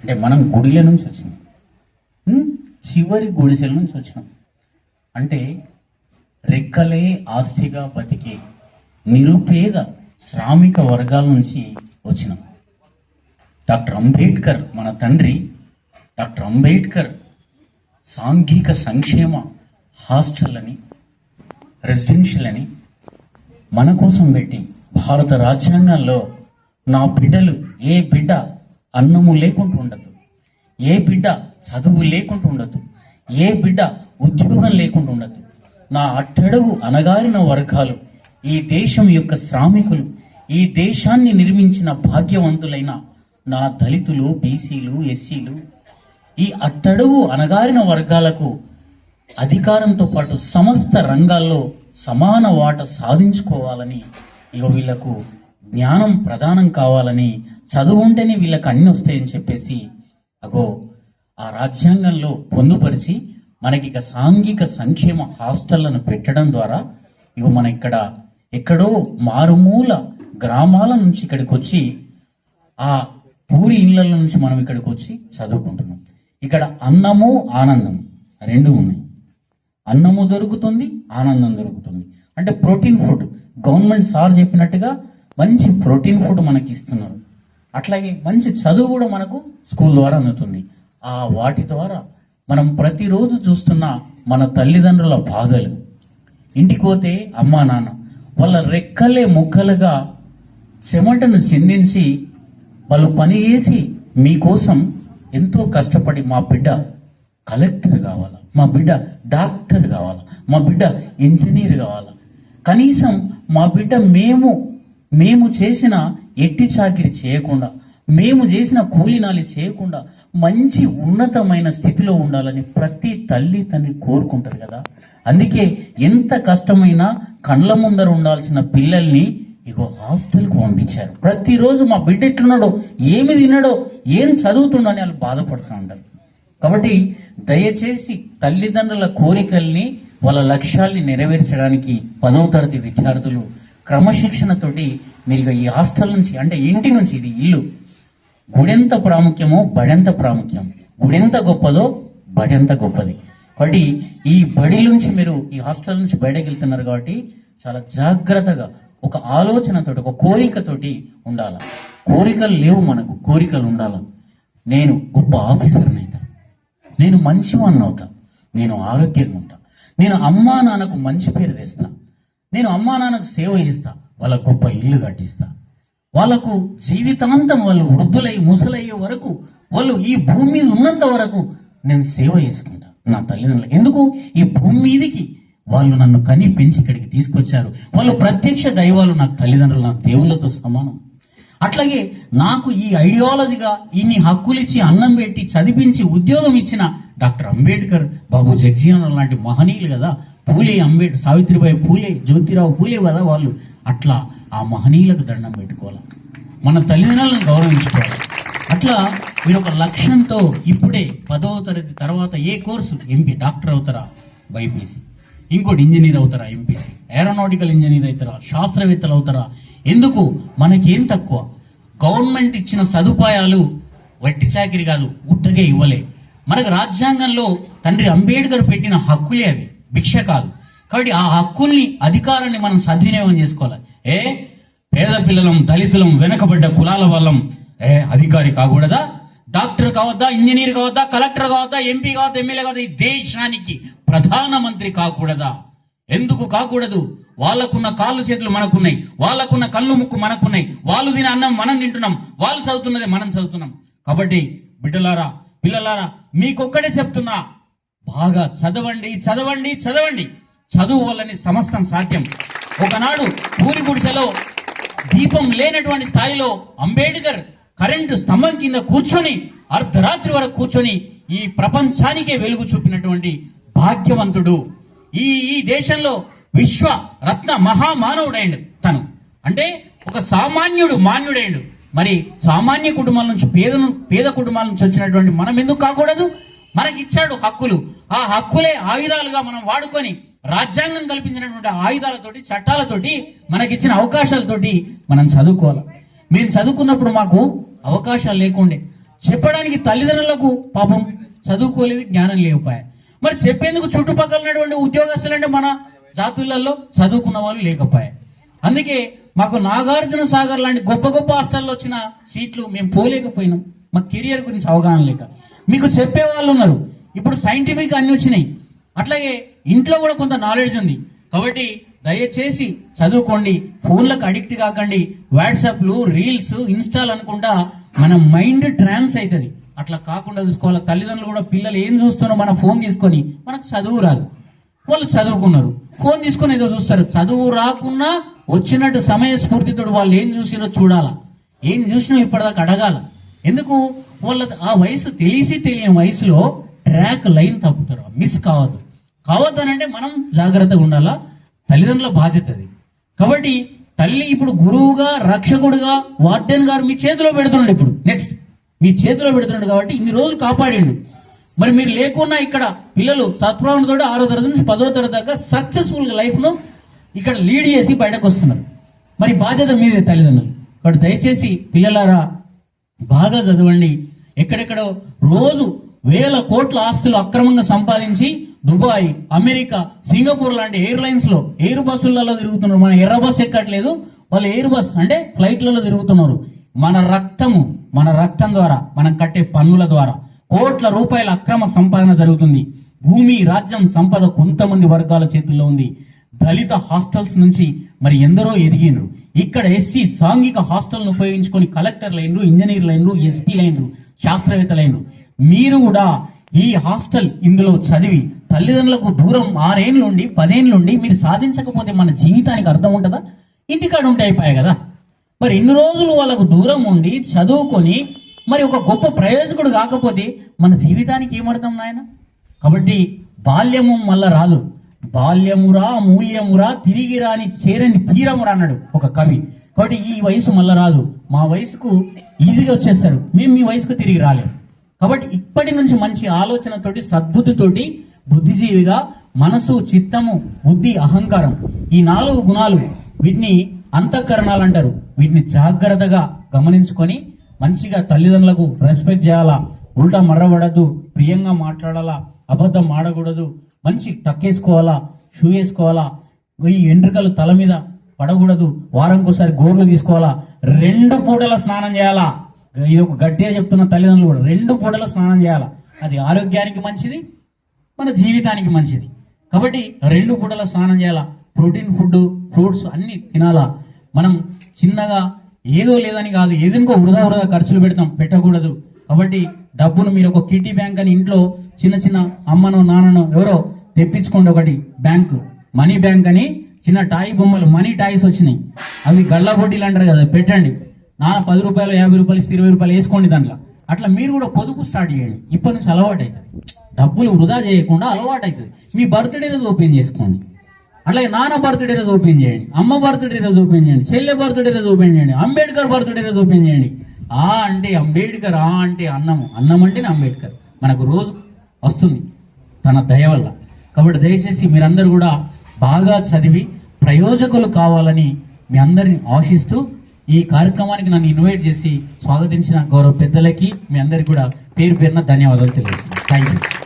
అంటే మనం గుడిల నుంచి వచ్చినాం, చివరి గుడిసెల నుంచి వచ్చినాం. అంటే రెక్కలే ఆస్తిగా బతికే నిరుపేద శ్రామిక వర్గాల నుంచి వచ్చినాం. డాక్టర్ అంబేద్కర్ మన తండ్రి. డాక్టర్ అంబేద్కర్ సాంఘిక సంక్షేమ హాస్టల్ అని, రెసిడెన్షియల్ అని మన కోసం పెట్టి భారత రాజ్యాంగంలో నా బిడ్డలు, ఏ బిడ్డ అన్నము లేకుండా ఉండదు, ఏ బిడ్డ చదువు లేకుండా ఉండదు, ఏ బిడ్డ ఉద్యోగం లేకుండా ఉండదు. నా అట్టడుగు అణగారిన వర్గాలు, ఈ దేశం యొక్క శ్రామికులు, ఈ దేశాన్ని నిర్మించిన భాగ్యవంతులైన నా దళితులు, బీసీలు, ఎస్సీలు, ఈ అట్టడుగు అణగారిన వర్గాలకు అధికారంతో పాటు సమస్త రంగాల్లో సమాన వాట సాధించుకోవాలని, ఇక వీళ్లకు జ్ఞానం ప్రదానం కావాలని, చదువు ఉంటేనే వీళ్ళకి అన్ని వస్తాయని చెప్పేసి అగో ఆ రాజ్యాంగంలో పొందుపరిచి మనకి ఇక సాంఘిక సంక్షేమ హాస్టళ్లను పెట్టడం ద్వారా ఇక మన ఇక్కడ ఎక్కడో మారుమూల గ్రామాల నుంచి ఇక్కడికి వచ్చి, ఆ పూరి ఇళ్ల నుంచి మనం ఇక్కడికి వచ్చి చదువుకుంటున్నాం. ఇక్కడ అన్నము ఆనందం రెండు ఉన్నాయి. అన్నము దొరుకుతుంది, ఆనందం దొరుకుతుంది. అంటే ప్రోటీన్ ఫుడ్ గవర్నమెంట్ సార్ చెప్పినట్టుగా మంచి ప్రోటీన్ ఫుడ్ మనకి ఇస్తున్నారు. అట్లాగే మంచి చదువు కూడా మనకు స్కూల్ ద్వారా అందుతుంది. ఆ వాటి ద్వారా మనం ప్రతిరోజు చూస్తున్న మన తల్లిదండ్రుల బాధలు, ఇంటికి పోతే అమ్మా నాన్న వాళ్ళ రెక్కలే ముక్కలుగా చెమటను చిందించి వాళ్ళు పని చేసి మీకోసం ఎంతో కష్టపడి మా బిడ్డ కలెక్టర్ కావాలా, మా బిడ్డ డాక్టర్ కావాలా, మా బిడ్డ ఇంజనీర్ కావాలా, కనీసం మా బిడ్డ మేము చేసిన ఎట్టి చాకిరి చేయకుండా, మేము చేసిన కూలినాలి చేయకుండా మంచి ఉన్నతమైన స్థితిలో ఉండాలని ప్రతి తల్లి తండ్రి కోరుకుంటారు కదా. అందుకే ఎంత కష్టమైనా కండ్ల ముందర ఉండాల్సిన పిల్లల్ని ఇగో హాస్టల్కి పంపించారు. ప్రతిరోజు మా బిడ్డ ఎట్లున్నాడో, ఏమి తిన్నాడో, ఏం చదువుతుండో అని వాళ్ళు బాధపడుతూ ఉంటారు. కాబట్టి దయచేసి తల్లిదండ్రుల కోరికల్ని, వాళ్ళ లక్ష్యాల్ని నెరవేర్చడానికి 10వ తరగతి విద్యార్థులు క్రమశిక్షణతోటి మీరు ఈ హాస్టల్ నుంచి, అంటే ఇంటి నుంచి, ఇది ఇల్లు, గుడెంత ప్రాముఖ్యమో బడెంత ప్రాముఖ్యం, గుడెంత గొప్పదో బడెంత గొప్పది. కాబట్టి ఈ బడి నుంచి మీరు ఈ హాస్టల్ నుంచి బయటకు వెళ్తున్నారు కాబట్టి చాలా జాగ్రత్తగా ఒక ఆలోచనతోటి, ఒక కోరికతోటి ఉండాలి. కోరికలు లేవు మనకు, కోరికలు ఉండాలి. నేను గొప్ప ఆఫీసర్ని అవుతా, నేను మంచివాడిని అవుతా, నేను ఆరోగ్యంగా ఉంటా, నేను అమ్మా నాన్నకు మంచి పేరు తెస్తా, నేను అమ్మా నాన్నకు సేవ చేస్తా, వాళ్ళకు గొప్ప ఇల్లు కట్టిస్తా, వాళ్ళకు జీవితాంతం వాళ్ళు వృద్ధులై ముసలయ్యే వరకు, వాళ్ళు ఈ భూమి మీద ఉన్నంత వరకు నేను సేవ చేసుకుంటా నా తల్లిదండ్రులకు. ఎందుకు? ఈ భూమి మీదకి వాళ్ళు నన్ను కని పెంచి ఇక్కడికి తీసుకొచ్చారు. వాళ్ళు ప్రత్యక్ష దైవాలు, నాకు తల్లిదండ్రులు, నాకు దేవుళ్ళతో సమానం. అట్లాగే నాకు ఈ ఐడియాలజీగా ఇన్ని హక్కులు ఇచ్చి, అన్నం పెట్టి, చదివించి, ఉద్యోగం ఇచ్చిన డాక్టర్ అంబేద్కర్, బాబు జగ్జీవన్ లాంటి మహనీయులు కదా, పూలే అంబేద్కర్, సావిత్రిబాయి పూలే, జ్యోతిరావు పూలే కదా వాళ్ళు. అట్లా ఆ మహనీయులకు దండం పెట్టుకోవాలి, మన తల్లిదండ్రులను గౌరవించుకోవాలి. అట్లా మీరు ఒక లక్ష్యంతో ఇప్పుడే 10వ తరగతి తర్వాత ఏ కోర్సు, ఎంపీ డాక్టర్ అవుతారా, బైపీసీ, ఇంకోటి ఇంజనీర్ అవుతారా, ఎంపీసీ, ఏరోనాటికల్ ఇంజనీర్ అవుతారా, శాస్త్రవేత్తలు అవుతారా. ఎందుకు? మనకేం తక్కువ? గవర్నమెంట్ ఇచ్చిన సదుపాయాలు వట్టి చాకిరి కాదు, ఉట్టగే ఇవ్వలే. మనకు రాజ్యాంగంలో తండ్రి అంబేద్కర్ పెట్టిన హక్కులే అవి, భిక్ష కాదు. కాబట్టి ఆ హక్కుల్ని, అధికారాన్ని మనం సద్వినియోగం చేసుకోవాలి. పేద పిల్లలం, దళితులం, వెనకబడ్డ కులాల వాళ్ళం అధికారి కాకూడదా? డాక్టర్ కావద్దా, ఇంజనీర్ కావద్దా, కలెక్టర్ కావద్దా, ఎంపీ కావద్దా, ఎమ్మెల్యే కావద్దా, ఈ దేశానికి ప్రధానమంత్రి కాకూడదా? ఎందుకు కాకూడదు? వాళ్ళకున్న కాళ్ళు చేతులు మనకున్నాయి, వాళ్ళకున్న కళ్ళు ముక్కు మనకున్నాయి, వాళ్ళు తినే అన్నం మనం తింటున్నాం, వాళ్ళు చదువుతున్నదే మనం చదువుతున్నాం. కాబట్టి బిడ్డలారా, పిల్లలారా, మీకొక్కడే చెప్తున్నా, బాగా చదవండి, చదవండి, చదవండి. చదువు వల్లనే సమస్తం సాధ్యం. ఒకనాడు పూరి గుడిసెలో దీపం లేనటువంటి స్థాయిలో అంబేద్కర్ కరెంటు స్తంభం కింద కూర్చొని అర్ధరాత్రి వరకు కూర్చొని ఈ ప్రపంచానికే వెలుగు చూపినటువంటి భాగ్యవంతుడు. ఈ దేశంలో విశ్వ రత్న మహామానవుడైండు తను. అంటే ఒక సామాన్యుడు మాన్యుడైండు. మరి సామాన్య కుటుంబాల నుంచి, పేద కుటుంబాల నుంచి వచ్చినటువంటి మనం ఎందుకు కాకూడదు? మనకిచ్చాడు హక్కులు. ఆ హక్కులే ఆయుధాలుగా మనం వాడుకొని, రాజ్యాంగం కల్పించినటువంటి ఆయుధాలతోటి, చట్టాలతోటి, మనకిచ్చిన అవకాశాలతోటి మనం చదువుకోవాలి. మేము చదువుకున్నప్పుడు మాకు అవకాశాలు లేకుండే. చెప్పడానికి తల్లిదండ్రులకు పాపం చదువుకోలేదు, జ్ఞానం లేకపోయా. మరి చెప్పేందుకు చుట్టుపక్కల ఉన్నటువంటి ఉద్యోగస్తులు అంటే మన జాతులలో చదువుకున్న వాళ్ళు లేకపోయా. అందుకే మాకు నాగార్జున సాగర్ లాంటి గొప్ప గొప్ప హాస్టల్లో వచ్చిన సీట్లు మేము పోలేకపోయినాం, మా కెరియర్ గురించి అవగాహన లేక. మీకు చెప్పే వాళ్ళు ఉన్నారు, ఇప్పుడు సైంటిఫిక్ అన్ని వచ్చినాయి, అట్లాగే ఇంట్లో కూడా కొంత నాలెడ్జ్ ఉంది. కాబట్టి దయచేసి చదువుకోండి, ఫోన్లకు అడిక్ట్ కాకండి. వాట్సాప్లు, రీల్స్, ఇన్స్టాల్ అనుకుంటా మన మైండ్ ట్రాన్స్ అవుతుంది. అట్లా కాకుండా చూసుకోవాలి. తల్లిదండ్రులు కూడా పిల్లలు ఏం చూస్తున్నారో మన ఫోన్ తీసుకొని, మనకు చదువు రాదు, వాళ్ళు చదువుకున్నారు, ఫోన్ తీసుకొని ఏదో చూస్తారు. చదువు రాకున్నా వచ్చినట్టు సమయస్ఫూర్తితో వాళ్ళు ఏం చూసినో చూడాలా, ఏం చూసినా ఇప్పటిదాకా అడగాల. ఎందుకు వాళ్ళ ఆ వయసు తెలియని వయసులో ట్రాక్ లైన్ తప్పుతారు, మిస్ కావద్దు అని అంటే మనం జాగ్రత్తగా ఉండాలా, తల్లిదండ్రుల బాధ్యత అది. కాబట్టి తల్లి ఇప్పుడు గురువుగా, రక్షకుడుగా, వార్డెన్ గారు మీ చేతిలో పెడుతున్నాడు. ఇప్పుడు నెక్స్ట్ మీ చేతిలో పెడుతున్నాడు కాబట్టి ఇన్ని రోజులు కాపాడిండు. మరి మీరు లేకున్నా ఇక్కడ పిల్లలు సత్ప్రవర్తనతో 6వ తరగతి నుంచి 10వ తరగతి దాకా సక్సెస్ఫుల్ లైఫ్ను ఇక్కడ లీడ్ చేసి బయటకు వస్తున్నారు. మరి బాధ్యత మీదే తల్లిదండ్రులు. కాబట్టి దయచేసి పిల్లలారా బాగా చదవండి. ఎక్కడెక్కడో రోజు వేల కోట్ల ఆస్తులు అక్రమంగా సంపాదించి దుబాయ్, అమెరికా, సింగపూర్ లాంటి ఎయిర్లైన్స్ లో ఎయిర్ బస్సులలో తిరుగుతున్నారు. మన ఎర్ర బస్ ఎక్కట్లేదు, వాళ్ళు ఎయిర్ బస్ అంటే ఫ్లైట్లలో తిరుగుతున్నారు. మన రక్తం ద్వారా, మనం కట్టే పన్నుల ద్వారా కోట్ల రూపాయల అక్రమ సంపాదన జరుగుతుంది. భూమి, రాజ్యం, సంపద కొంతమంది వర్గాల చేతుల్లో ఉంది. దళిత హాస్టల్స్ నుంచి మరి ఎందరో ఎదిగినరు. ఇక్కడ ఎస్సీ సాంఘిక హాస్టల్ను ఉపయోగించుకొని కలెక్టర్లైనరు, ఇంజనీర్లైనరు, ఎస్పీలైనరు, శాస్త్రవేత్తలైనరు. మీరు కూడా ఈ హాస్టల్ ఇందులో చదివి తల్లిదండ్రులకు దూరం 6 ఏళ్ళ నుండి 10 ఏళ్ళ నుండి మీరు సాధించకపోతే మన జీవితానికి అర్థం ఉంటుందా? ఇంటికాడ ఉంటే అయిపోయాయి కదా. మరి ఇన్ని రోజులు వాళ్ళకు దూరం ఉండి చదువుకొని మరి ఒక గొప్ప ప్రయోజకుడు కాకపోతే మన జీవితానికి ఏమర్థం నాయన? కాబట్టి బాల్యము మళ్ళా రాదు. బాల్యమురా మూల్యమురా తిరిగి రాని చేరని తీరమురా అన్నాడు ఒక కవి. కాబట్టి ఈ వయసు మళ్ళా రాదు. మా వయసుకు ఈజీగా వచ్చేస్తారు, మేము మీ వయసుకు తిరిగి రాలేము. కాబట్టి ఇప్పటి నుంచి మంచి ఆలోచనతోటి, సద్బుద్ధితోటి, బుద్ధిజీవిగా మనసు, చిత్తము, బుద్ధి, అహంకారం, ఈ 4 గుణాలు, వీటిని అంతఃకరణాలు అంటారు. వీటిని జాగ్రత్తగా గమనించుకొని మంచిగా తల్లిదండ్రులకు రెస్పెక్ట్ చేయాలా, ఉల్టా మర్రబడద్దు, ప్రియంగా మాట్లాడాలా, అబద్ధం ఆడకూడదు, మంచి టక్కేసుకోవాలా, షూ వేసుకోవాలా, ఈ వెంట్రుకలు తల మీద పడకూడదు, వారానికోసారి గోర్లు తీసుకోవాలా, 2 పూటల స్నానం చేయాలా. ఇది ఒక గట్టిగా చెప్తున్న తల్లిదండ్రులు కూడా 2 పూటల స్నానం చేయాలా. అది ఆరోగ్యానికి మంచిది, మన జీవితానికి మంచిది. కాబట్టి 2 పూటల స్నానం చేయాలా. ప్రోటీన్ ఫుడ్, ఫ్రూట్స్ అన్ని తినాలా. మనం చిన్నగా ఏదో లేదని కాదు, ఏదనుకో వృధా ఖర్చులు పెట్టకూడదు. కాబట్టి డబ్బును మీరు ఒక కిటీ బ్యాంక్ అని ఇంట్లో చిన్న అమ్మనో నాన్ననో ఎవరో తెప్పించుకోండి. ఒకటి బ్యాంకు, మనీ బ్యాంక్ అని చిన్న టాయ్ బొమ్మలు, మనీ టాయ్స్ వచ్చినాయి, అవి గళ్ళ బొడ్డీలు అంటారు కదా, పెట్టండి. నాన్న 10 రూపాయలు, 50 రూపాయలు, 20 రూపాయలు వేసుకోండి దాంట్లో. అట్లా మీరు కూడా పొదుపు స్టార్ట్ చేయండి. ఇప్పటి నుంచి అలవాటు అవుతుంది, డబ్బులు వృధా చేయకుండా అలవాటు అవుతుంది. మీ బర్త్డే రోజు ఓపెన్ చేసుకోండి, అట్లాగే నాన్న బర్త్డే రోజు ఓపెన్ చేయండి, అమ్మ బర్త్డే రోజు ఓపెన్ చేయండి, చెల్లె బర్త్డే రోజు ఓపెన్ చేయండి, అంబేద్కర్ బర్త్డే రోజు ఓపెన్ చేయండి. ఆ అంటే అంబేద్కర్, ఆ అంటే అన్నం అంటేనే అంబేద్కర్ మనకు రోజు వస్తుంది తన దయ వల్ల. కాబట్టి దయచేసి మీరందరూ కూడా బాగా చదివి ప్రయోజకులు కావాలని మీ అందరిని ఆశిస్తూ ఈ కార్యక్రమానికి నన్ను ఇన్వైట్ చేసి స్వాగతించిన గౌరవ పెద్దలకి మీ అందరికీ కూడా పేరు పేరున ధన్యవాదాలు తెలియజేస్తున్నాను. Thank you.